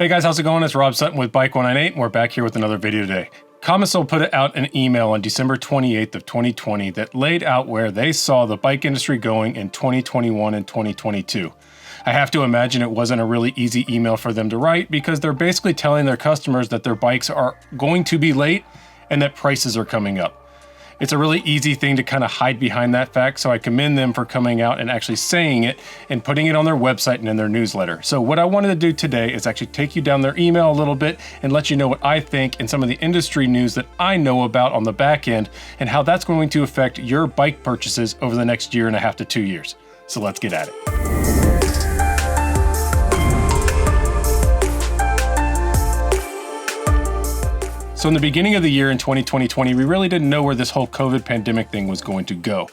Hey guys, how's it going? It's Rob Sutton with Bike 198, and we're back here with another video today. Komisol put out an email on December 28th of 2020 that laid out where they saw the bike industry going in 2021 and 2022. I have to imagine it wasn't a really easy email for them to write because they're basically telling their customers that their bikes are going to be late and that prices are coming up. It's a really easy thing to kind of hide behind that fact, so I commend them for coming out and actually saying it and putting it on their website and in their newsletter. So what I wanted to do today is actually take you down their email a little bit and let you know what I think and some of the industry news that I know about on the back end and how that's going to affect your bike purchases over the next year and a half to 2 years. So let's get at it. So in the beginning of the year in 2020, we really didn't know where this whole COVID pandemic thing was going to go.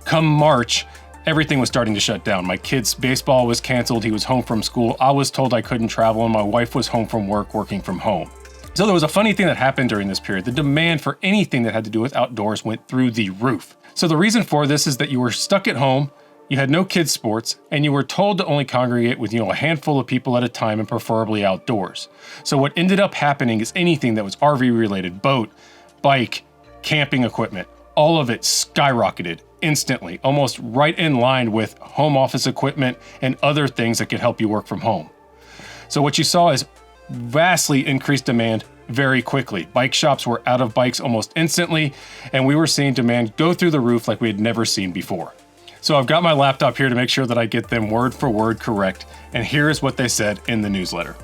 Come March, everything was starting to shut down. My kid's baseball was canceled. He was home from school. I was told I couldn't travel, and my wife was home from work, working from home. So there was a funny thing that happened during this period. The demand for anything that had to do with outdoors went through the roof. So the reason for this is that you were stuck at home, you had no kids' sports, and you were told to only congregate with, a handful of people at a time and preferably outdoors. So what ended up happening is anything that was RV related, boat, bike, camping equipment, all of it skyrocketed instantly, almost right in line with home office equipment and other things that could help you work from home. So what you saw is vastly increased demand very quickly. Bike shops were out of bikes almost instantly, and we were seeing demand go through the roof like we had never seen before. So I've got my laptop here to make sure that I get them word for word correct, and here is what they said in the newsletter.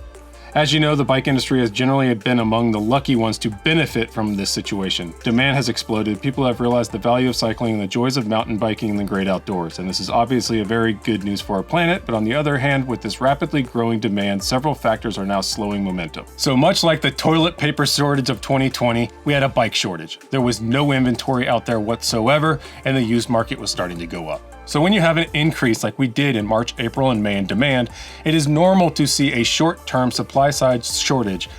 As you know, the bike industry has generally been among the lucky ones to benefit from this situation. Demand has exploded, people have realized the value of cycling and the joys of mountain biking in the great outdoors, and this is obviously a very good news for our planet, but on the other hand, with this rapidly growing demand, several factors are now slowing momentum. So much like the toilet paper shortage of 2020, we had a bike shortage. There was no inventory out there whatsoever, and the used market was starting to go up. So when you have an increase like we did in March, April, and May in demand, it is normal to see a short-term supply-side shortage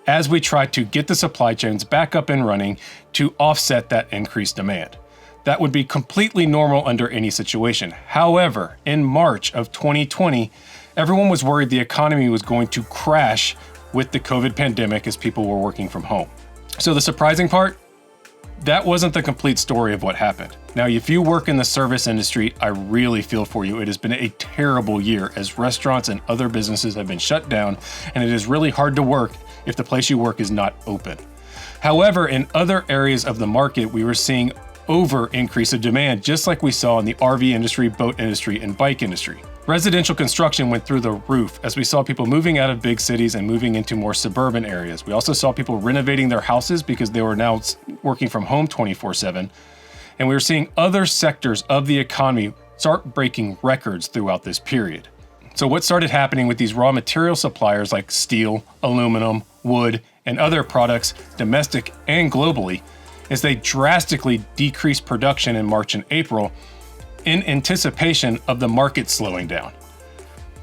as we try to get the supply chains back up and running to offset that increased demand. That would be completely normal under any situation. However, in March of 2020, everyone was worried the economy was going to crash with the COVID pandemic as people were working from home. So the surprising part, that wasn't the complete story of what happened. Now, if you work in the service industry, I really feel for you. It has been a terrible year as restaurants and other businesses have been shut down, and it is really hard to work if the place you work is not open. However, in other areas of the market, we were seeing over increase of demand, just like we saw in the RV industry, boat industry, and bike industry. Residential construction went through the roof as we saw people moving out of big cities and moving into more suburban areas. We also saw people renovating their houses because they were now working from home 24/7. And we were seeing other sectors of the economy start breaking records throughout this period. So what started happening with these raw material suppliers like steel, aluminum, wood, and other products, domestic and globally, is they drastically decreased production in March and April in anticipation of the market slowing down.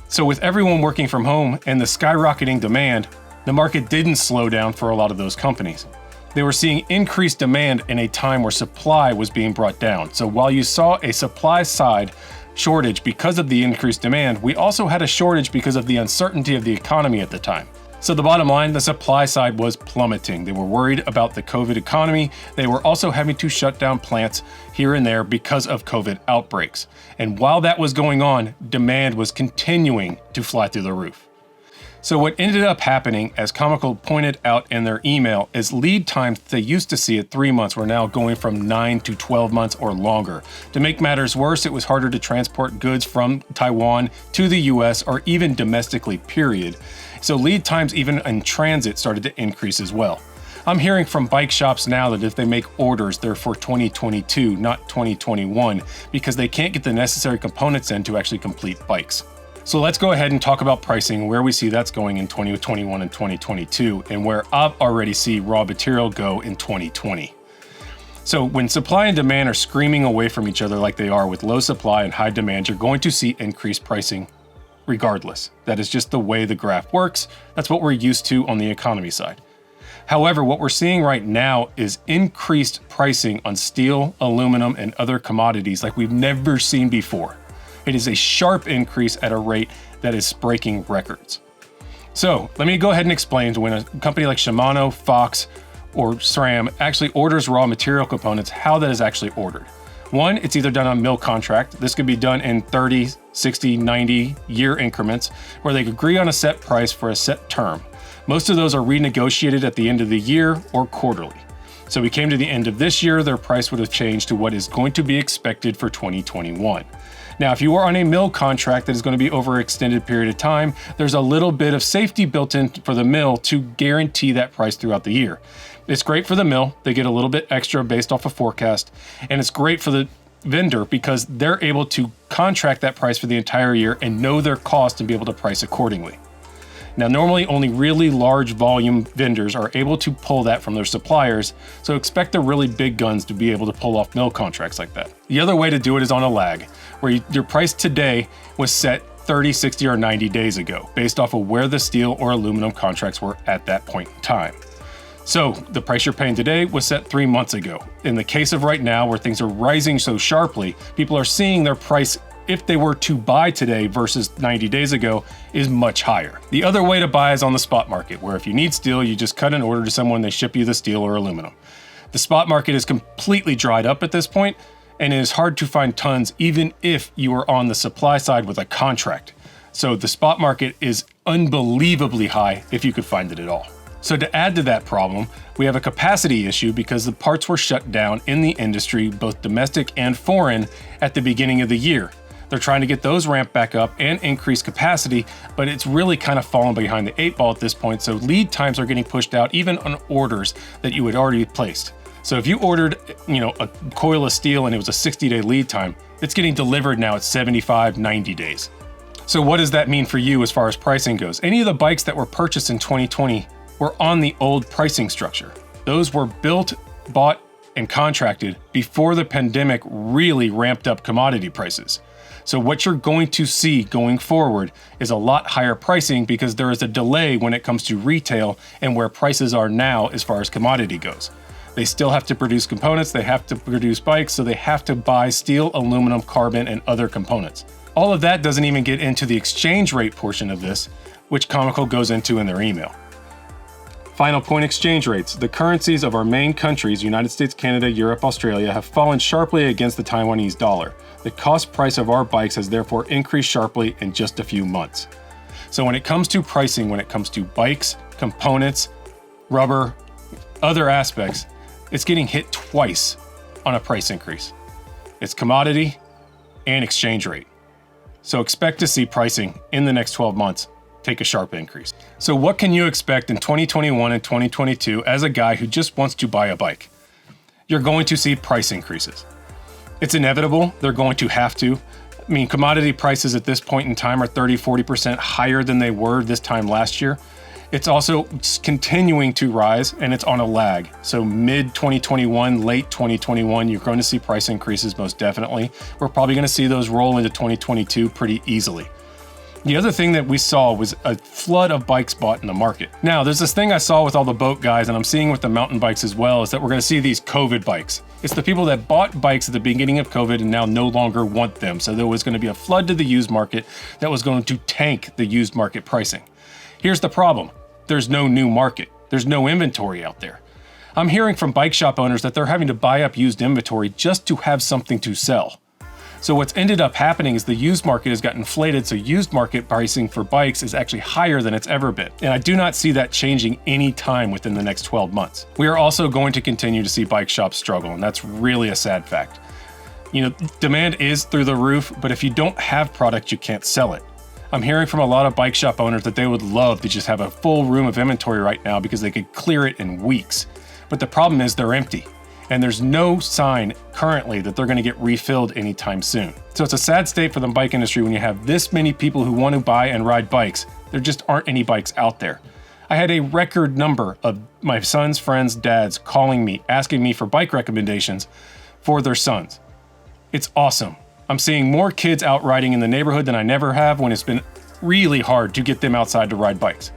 So with everyone working from home and the skyrocketing demand, the market didn't slow down for a lot of those companies. They were seeing increased demand in a time where supply was being brought down. So while you saw a supply side shortage because of the increased demand, we also had a shortage because of the uncertainty of the economy at the time. So the bottom line, the supply side was plummeting. They were worried about the COVID economy. They were also having to shut down plants here and there because of COVID outbreaks. And while that was going on, demand was continuing to fly through the roof. So what ended up happening, as Komisol pointed out in their email, is lead times they used to see at 3 months were now going from 9 to 12 months or longer. To make matters worse, it was harder to transport goods from Taiwan to the US or even domestically, period. So lead times even in transit started to increase as well. I'm hearing from bike shops now that if they make orders, they're for 2022, not 2021, because they can't get the necessary components in to actually complete bikes. So let's go ahead and talk about pricing, where we see that's going in 2021 and 2022, and where I've already see raw material go in 2020. So when supply and demand are screaming away from each other like they are with low supply and high demand, you're going to see increased pricing regardless. That is just the way the graph works. That's what we're used to on the economy side. However, what we're seeing right now is increased pricing on steel, aluminum, and other commodities like we've never seen before. It is a sharp increase at a rate that is breaking records. So let me go ahead and explain when a company like Shimano, Fox, or SRAM actually orders raw material components, how that is actually ordered. One, it's either done on mill contract. This could be done in 30, 60, 90 year increments where they agree on a set price for a set term. Most of those are renegotiated at the end of the year or quarterly. So we came to the end of this year, their price would have changed to what is going to be expected for 2021. Now, if you are on a mill contract that is going to be over an extended period of time, there's a little bit of safety built in for the mill to guarantee that price throughout the year. It's great for the mill. They get a little bit extra based off a forecast, and it's great for the vendor because they're able to contract that price for the entire year and know their cost and be able to price accordingly. Now, normally only really large volume vendors are able to pull that from their suppliers, so expect the really big guns to be able to pull off mill contracts like that. The other way to do it is on a lag, where your price today was set 30, 60, or 90 days ago, based off of where the steel or aluminum contracts were at that point in time. So the price you're paying today was set 3 months ago. In the case of right now, where things are rising so sharply, people are seeing their price, if they were to buy today versus 90 days ago, is much higher. The other way to buy is on the spot market, where if you need steel, you just cut an order to someone, they ship you the steel or aluminum. The spot market is completely dried up at this point, and it is hard to find tons even if you are on the supply side with a contract. So the spot market is unbelievably high if you could find it at all. So to add to that problem, we have a capacity issue because the parts were shut down in the industry, both domestic and foreign, at the beginning of the year. They're trying to get those ramped back up and increase capacity, but it's really kind of fallen behind the 8 ball at this point, so lead times are getting pushed out even on orders that you had already placed. So if you ordered, a coil of steel and it was a 60-day lead time, it's getting delivered now at 75, 90 days. So what does that mean for you as far as pricing goes? Any of the bikes that were purchased in 2020 were on the old pricing structure. Those were built, bought, and contracted before the pandemic really ramped up commodity prices. So what you're going to see going forward is a lot higher pricing because there is a delay when it comes to retail and where prices are now as far as commodity goes. They still have to produce components, they have to produce bikes, so they have to buy steel, aluminum, carbon, and other components. All of that doesn't even get into the exchange rate portion of this, which Comical goes into in their email. Final point exchange rates. The currencies of our main countries, United States, Canada, Europe, Australia, have fallen sharply against the Taiwanese dollar. The cost price of our bikes has therefore increased sharply in just a few months. So when it comes to pricing, when it comes to bikes, components, rubber, other aspects, it's getting hit twice on a price increase. It's commodity and exchange rate. So expect to see pricing in the next 12 months take a sharp increase. So what can you expect in 2021 and 2022 as a guy who just wants to buy a bike? You're going to see price increases. It's inevitable. They're going to have to. I mean, commodity prices at this point in time are 30, 40% higher than they were this time last year. It's also continuing to rise and it's on a lag. So mid 2021, late 2021, you're going to see price increases most definitely. We're probably going to see those roll into 2022 pretty easily. The other thing that we saw was a flood of bikes bought in the market. Now, there's this thing I saw with all the boat guys, and I'm seeing with the mountain bikes as well, is that we're going to see these COVID bikes. It's the people that bought bikes at the beginning of COVID and now no longer want them. So there was going to be a flood to the used market that was going to tank the used market pricing. Here's the problem. There's no new market. There's no inventory out there. I'm hearing from bike shop owners that they're having to buy up used inventory just to have something to sell. So what's ended up happening is the used market has got inflated, so used market pricing for bikes is actually higher than it's ever been. And I do not see that changing any time within the next 12 months. We are also going to continue to see bike shops struggle, and that's really a sad fact. Demand is through the roof, but if you don't have product, you can't sell it. I'm hearing from a lot of bike shop owners that they would love to just have a full room of inventory right now because they could clear it in weeks. But the problem is they're empty. And there's no sign currently that they're going to get refilled anytime soon. So it's a sad state for the bike industry when you have this many people who want to buy and ride bikes. There just aren't any bikes out there. I had a record number of my son's friends' dads calling me, asking me for bike recommendations for their sons. It's awesome. I'm seeing more kids out riding in the neighborhood than I never have when it's been really hard to get them outside to ride bikes.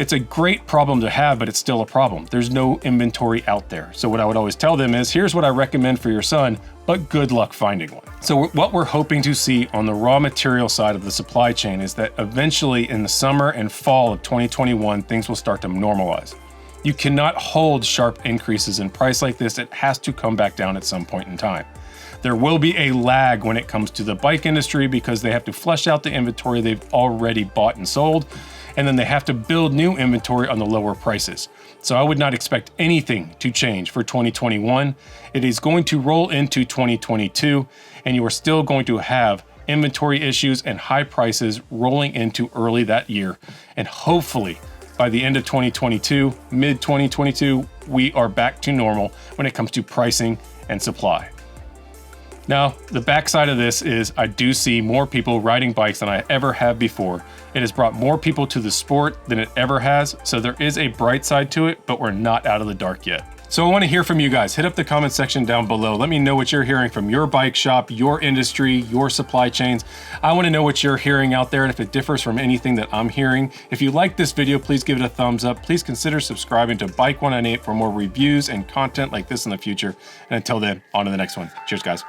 It's a great problem to have, but it's still a problem. There's no inventory out there. So what I would always tell them is, here's what I recommend for your son, but good luck finding one. So what we're hoping to see on the raw material side of the supply chain is that eventually in the summer and fall of 2021, things will start to normalize. You cannot hold sharp increases in price like this. It has to come back down at some point in time. There will be a lag when it comes to the bike industry because they have to flush out the inventory they've already bought and sold, and then they have to build new inventory on the lower prices. So I would not expect anything to change for 2021. It is going to roll into 2022, and you are still going to have inventory issues and high prices rolling into early that year. And hopefully by the end of 2022, mid 2022, we are back to normal when it comes to pricing and supply. Now, the backside of this is I do see more people riding bikes than I ever have before. It has brought more people to the sport than it ever has, so there is a bright side to it, but we're not out of the dark yet. So I want to hear from you guys. Hit up the comment section down below. Let me know what you're hearing from your bike shop, your industry, your supply chains. I want to know what you're hearing out there and if it differs from anything that I'm hearing. If you like this video, please give it a thumbs up. Please consider subscribing to Bike 198 for more reviews and content like this in the future. And until then, on to the next one. Cheers, guys.